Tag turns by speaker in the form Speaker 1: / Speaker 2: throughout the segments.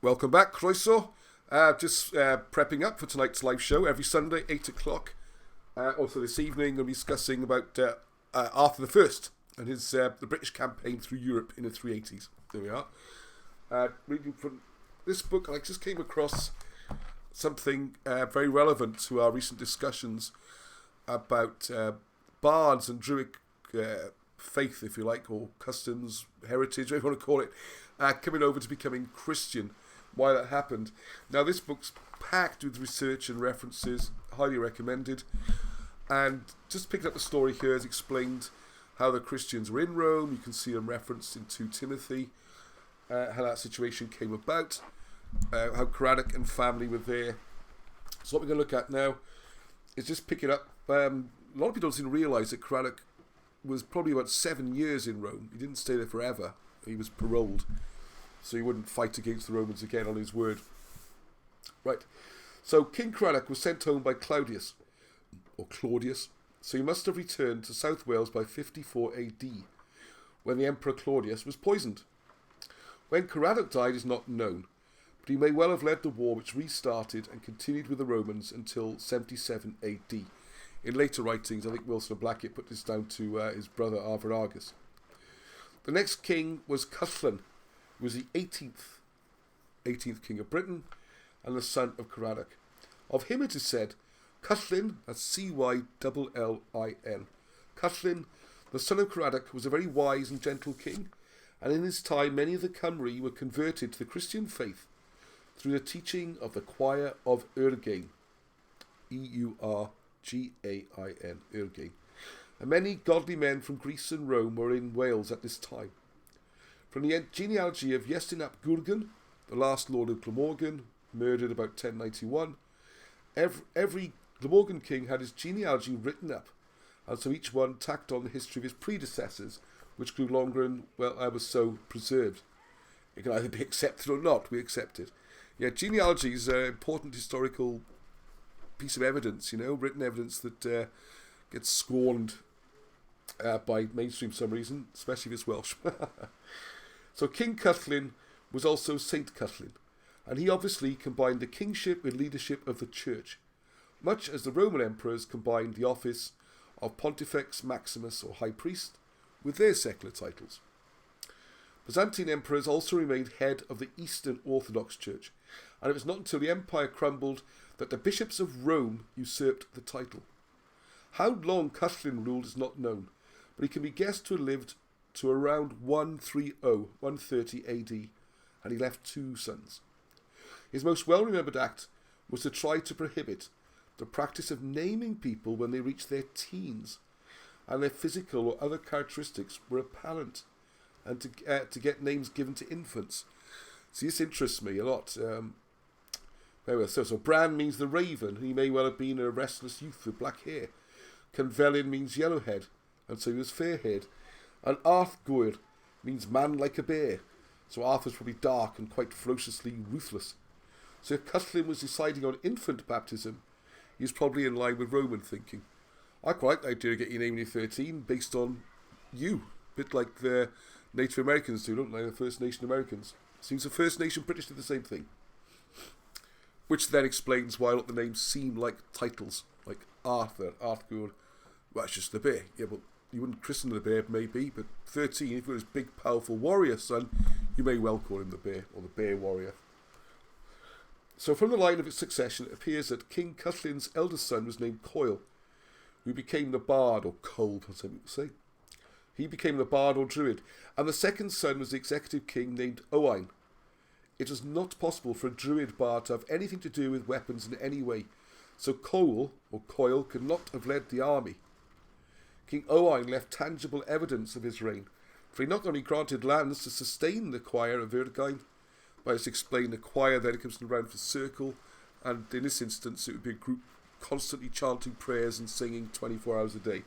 Speaker 1: Welcome back, Croeso. Just prepping up for tonight's live show every Sunday, 8 o'clock. Also this evening, we'll be discussing about Arthur I and his the British campaign through Europe in the 380s. There we are. Reading from this book, I just came across something very relevant to our recent discussions about bards and Druidic faith, if you like, or customs, heritage, whatever you want to call it, coming over to becoming Christian. Why that happened. Now, this book's packed with research and references, highly recommended. And just picking up the story here has explained how the Christians were in Rome. You can see them referenced in 2 Timothy, how that situation came about, how Craddock and family were there. So what we're going to look at now is just pick it up. A lot of people don't seem to realise that Craddock was probably about 7 years in Rome. He didn't stay there forever. He was paroled, so he wouldn't fight against the Romans again on his word. Right. So King Craddock was sent home by Claudius, so he must have returned to South Wales by 54 AD, when the Emperor Claudius was poisoned. When Craddock died is not known, but he may well have led the war which restarted and continued with the Romans until 77 AD. In later writings, I think Wilson and Blackett put this down to his brother Arviragus. The next king was Cyllin, who was the 18th king of Britain and the son of Craddock. Of him it is said, Cyllin, that's Cyllin. Cyllin, the son of Craddock, was a very wise and gentle king, and in his time many of the Cymry were converted to the Christian faith through the teaching of the choir of Urgain, Eurgain, Urgain. And many godly men from Greece and Rome were in Wales at this time. From the genealogy of Iestyn ap Gwrgan, the last lord of Glamorgan, murdered about 1091, every Glamorgan king had his genealogy written up, and so each one tacked on the history of his predecessors, which grew longer and, was so preserved. It can either be accepted or not. We accept it. Yeah, genealogy is an important historical piece of evidence, written evidence that gets scorned by mainstream for some reason, especially if it's Welsh. So King Cyllin was also Saint Cyllin, and he obviously combined the kingship with leadership of the church, much as the Roman emperors combined the office of Pontifex Maximus or High Priest with their secular titles. Byzantine emperors also remained head of the Eastern Orthodox Church, and it was not until the empire crumbled that the bishops of Rome usurped the title. How long Cyllin ruled is not known, but he can be guessed to have lived to around 130 AD, and he left 2 sons. His most well-remembered act was to try to prohibit the practice of naming people when they reached their teens, and their physical or other characteristics were apparent, and to get names given to infants. See, this interests me a lot. So Bran means the raven. He may well have been a restless youth with black hair. Cynlin means yellowhead, and so he was fair-haired. And Arthgwyr means man like a bear, so Arthur's probably dark and quite ferociously ruthless. So if Cyllin was deciding on infant baptism, he was probably in line with Roman thinking. I quite like the idea of getting your name when you're 13 based on you, a bit like the Native Americans do, don't they? The First Nation Americans. Seems the First Nation British did the same thing. Which then explains why a lot of the names seem like titles, like Arthur, Arthur. Well, it's just the bear. Yeah, but you wouldn't christen the bear, maybe, but 13, if you're his big, powerful warrior son, you may well call him the bear, or the bear warrior. So from the line of its succession, it appears that King Cyllin's eldest son was named Coil, who became the bard, or Cole, as some people say. He became the bard or druid, and the second son was the executive king named Owain. It was not possible for a druid bard to have anything to do with weapons in any way, so Coil could not have led the army. King Owain left tangible evidence of his reign, for he not only granted lands to sustain the choir of Urgain, but as explained, the choir then comes around for circle, and in this instance it would be a group constantly chanting prayers and singing 24 hours a day.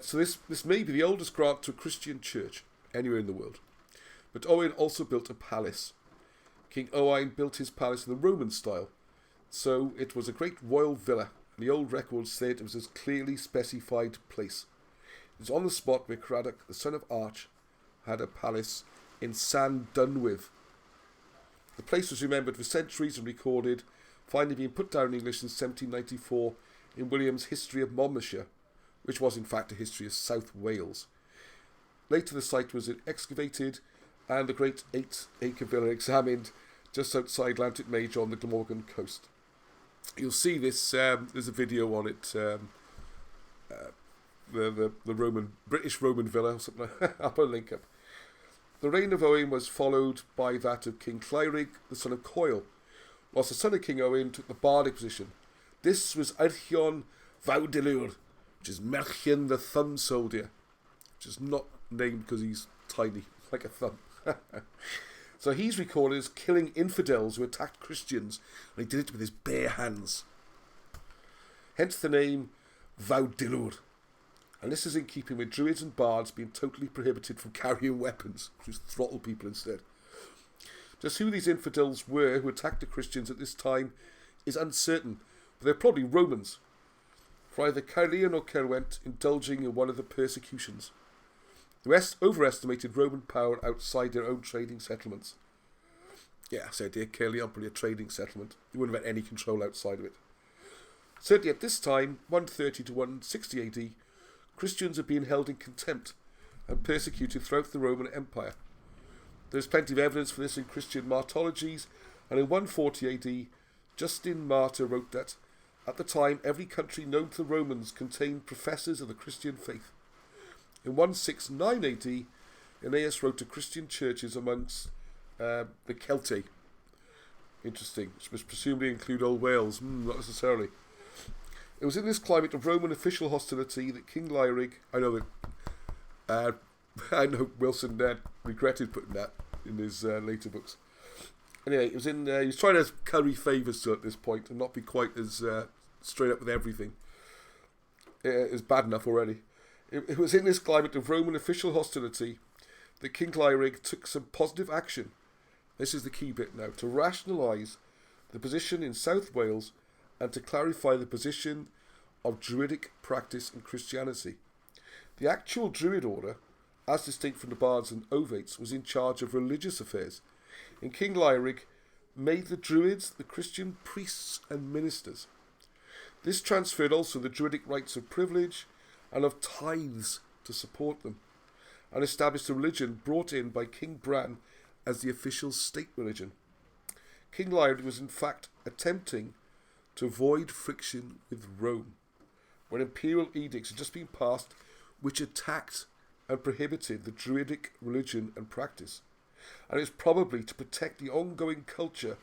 Speaker 1: So this may be the oldest grant to a Christian church anywhere in the world. But Owain also built a palace. King Owain built his palace in the Roman style, so it was a great royal villa, and the old records say it was a clearly specified place. It was on the spot where Craddock, the son of Arch, had a palace in San Dunwydd. The place was remembered for centuries and recorded, finally being put down in English in 1794 in William's History of Monmouthshire, which was in fact a history of South Wales. Later the site was excavated and the great 8-acre villa examined just outside Llantic Major on the Glamorgan coast. You'll see this, there's a video on it, the British Roman villa, or something like that. I'll put a link up. The reign of Owen was followed by that of King Clwyrig, the son of Coel, whilst the son of King Owen took the bardic position. This was Archaeon Vawdilwr, which is Merchyn the Thumb Soldier, which is not named because he's tiny, like a thumb. So he's recorded as killing infidels who attacked Christians, and he did it with his bare hands. Hence the name Vawdilwr. And this is in keeping with Druids and Bards being totally prohibited from carrying weapons, just throttle people instead. Just who these infidels were who attacked the Christians at this time is uncertain, but they're probably Romans, for either Caerleon or Cerwent indulging in one of the persecutions. The overestimated Roman power outside their own trading settlements. Yeah, I said, Caerleon, probably a trading settlement. You wouldn't have had any control outside of it. Certainly at this time, 130 to 160 AD, Christians are being held in contempt and persecuted throughout the Roman Empire. There is plenty of evidence for this in Christian martyrologies, and in 140 AD, Justin Martyr wrote that, at the time, every country known to the Romans contained professors of the Christian faith. In 169 AD, Aeneas wrote to Christian churches amongst the Celtae. Interesting, which must presumably include Old Wales. Not necessarily. It was in this climate of Roman official hostility that King Clwyrig, I know Wilson regretted putting that in his later books. Anyway, he was trying to curry favours at this point and not be quite as straight up with everything. It was bad enough already. It was in this climate of Roman official hostility that King Clwyrig took some positive action. This is the key bit now, to rationalise the position in South Wales and to clarify the position of Druidic practice in Christianity. The actual Druid order, as distinct from the Bards and Ovates, was in charge of religious affairs, and King Clwyrig made the Druids the Christian priests and ministers. This transferred also the Druidic rights of privilege and of tithes to support them, and established a religion brought in by King Bran as the official state religion. King Clwyrig was in fact attempting to avoid friction with Rome, when imperial edicts had just been passed which attacked and prohibited the Druidic religion and practice, and it was probably to protect the ongoing culture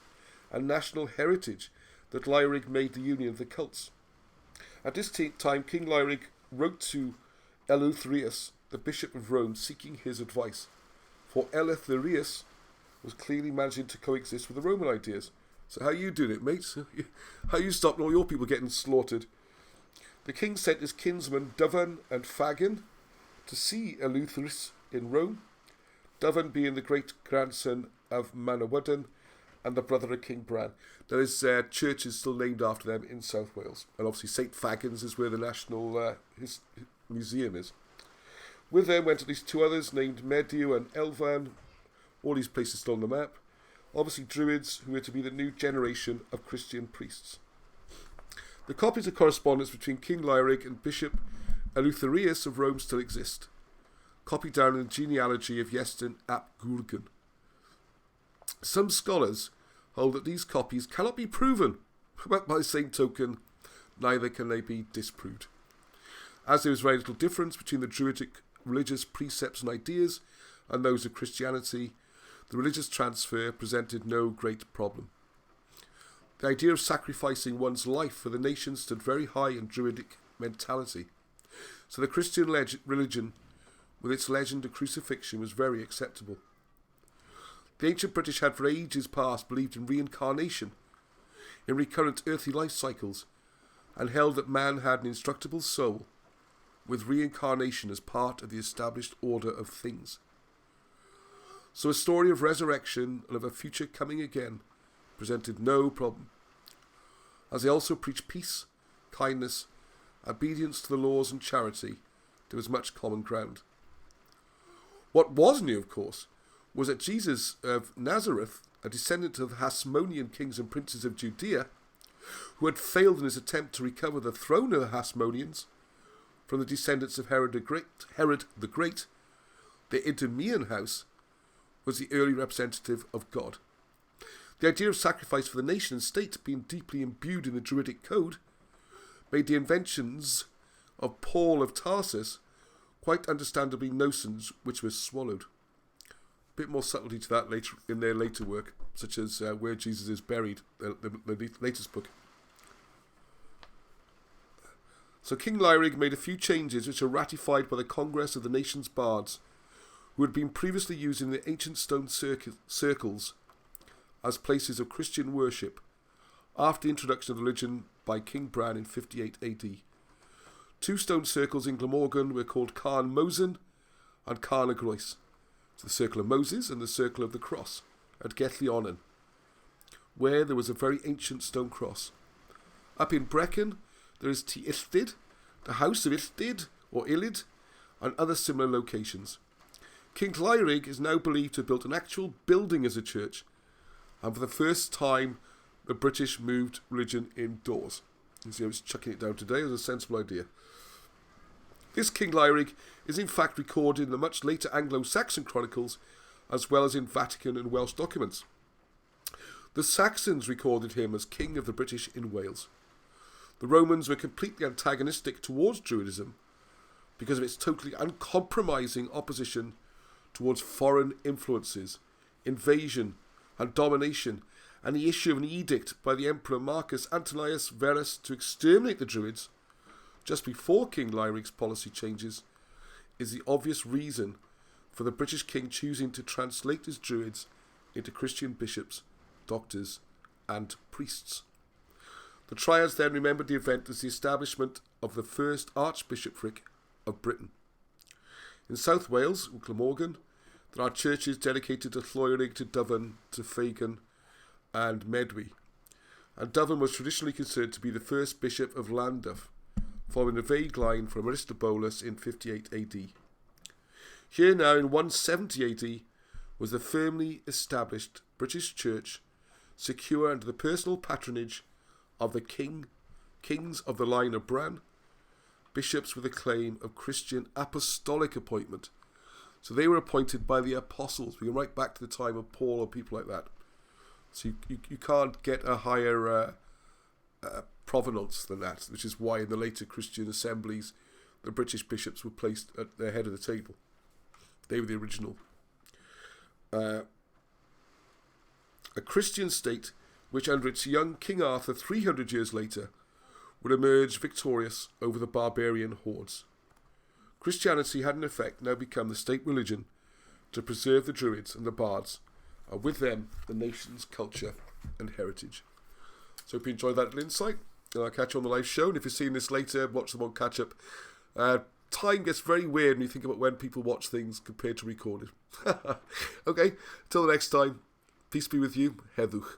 Speaker 1: and national heritage that Clwyrig made the union of the cults. At this time, King Clwyrig wrote to Eleutherius, the Bishop of Rome, seeking his advice, for Eleutherius was clearly managing to coexist with the Roman ideas. So how you doing it, mates? How you stopping all your people getting slaughtered? The king sent his kinsmen Dyfan and Fagin to see Eleutherius in Rome, Dyfan being the great-grandson of Manawydan and the brother of King Bran. There is churches still named after them in South Wales. And obviously St. Fagins is where the National Museum is. With them went at least two others named Medew and Elfan. All these places still on the map. Obviously Druids, who were to be the new generation of Christian priests. The copies of correspondence between King Clwyrig and Bishop Eleutherius of Rome still exist, copied down in the genealogy of Iestyn ap Gwragyn. Some scholars hold that these copies cannot be proven, but by the same token, neither can they be disproved. As there is very little difference between the Druidic religious precepts and ideas and those of Christianity, the religious transfer presented no great problem. The idea of sacrificing one's life for the nation stood very high in Druidic mentality, so the Christian religion, with its legend of crucifixion, was very acceptable. The ancient British had for ages past believed in reincarnation, in recurrent earthly life cycles, and held that man had an indestructible soul, with reincarnation as part of the established order of things. So a story of resurrection and of a future coming again presented no problem, as they also preached peace, kindness, obedience to the laws and charity. There was much common ground. What was new, of course, was that Jesus of Nazareth, a descendant of the Hasmonean kings and princes of Judea, who had failed in his attempt to recover the throne of the Hasmoneans from the descendants of Herod the Great, the Idumean house, was the early representative of God. The idea of sacrifice for the nation and state being deeply imbued in the Druidic code made the inventions of Paul of Tarsus quite understandably notions which were swallowed. A bit more subtlety to that later in their later work, such as Where Jesus is Buried, the latest book. So King Lyrig made a few changes which are ratified by the Congress of the Nation's Bards, who had been previously used in the ancient stone circles as places of Christian worship after the introduction of religion by King Bran in 58 AD. 2 stone circles in Glamorgan were called Carn Mosen and Carn y Groes, the Circle of Moses and the Circle of the Cross at Gethlionen, where there was a very ancient stone cross. Up in Brecon there is Ty Illtyd, the House of Illtyd or Illid, and other similar locations. King Lyrig is now believed to have built an actual building as a church, and for the first time the British moved religion indoors. You see, I was chucking it down today as a sensible idea. This King Lyrig is in fact recorded in the much later Anglo-Saxon chronicles as well as in Vatican and Welsh documents. The Saxons recorded him as king of the British in Wales. The Romans were completely antagonistic towards Druidism because of its totally uncompromising opposition towards foreign influences, invasion and domination, and the issue of an edict by the Emperor Marcus Antonius Verus to exterminate the Druids just before King Lyrig's policy changes is the obvious reason for the British king choosing to translate his Druids into Christian bishops, doctors and priests. The Triads then remembered the event as the establishment of the first archbishopric of Britain. In South Wales, in Glamorgan, there are churches dedicated to Llwyrig, to Dyfan, to Fagan and Medway. And Dyfan was traditionally considered to be the first bishop of Llandaff, following a vague line from Aristobulus in 58 AD. Here now in 170 AD was the firmly established British Church, secure under the personal patronage of the kings of the line of Bran, bishops with a claim of Christian apostolic appointment. So they were appointed by the apostles. We go right back to the time of Paul or people like that. So you can't get a higher provenance than that, which is why in the later Christian assemblies the British bishops were placed at the head of the table. They were the original. A Christian state which under its young King Arthur 300 years later would emerge victorious over the barbarian hordes. Christianity had in effect now become the state religion to preserve the Druids and the Bards, and with them the nation's culture and heritage. So hope you enjoyed that little insight, and I'll catch you on the live show. And if you're seeing this later, watch them on catch up. Time gets very weird when you think about when people watch things compared to recorded. Okay, till the next time, peace be with you, Heddwch.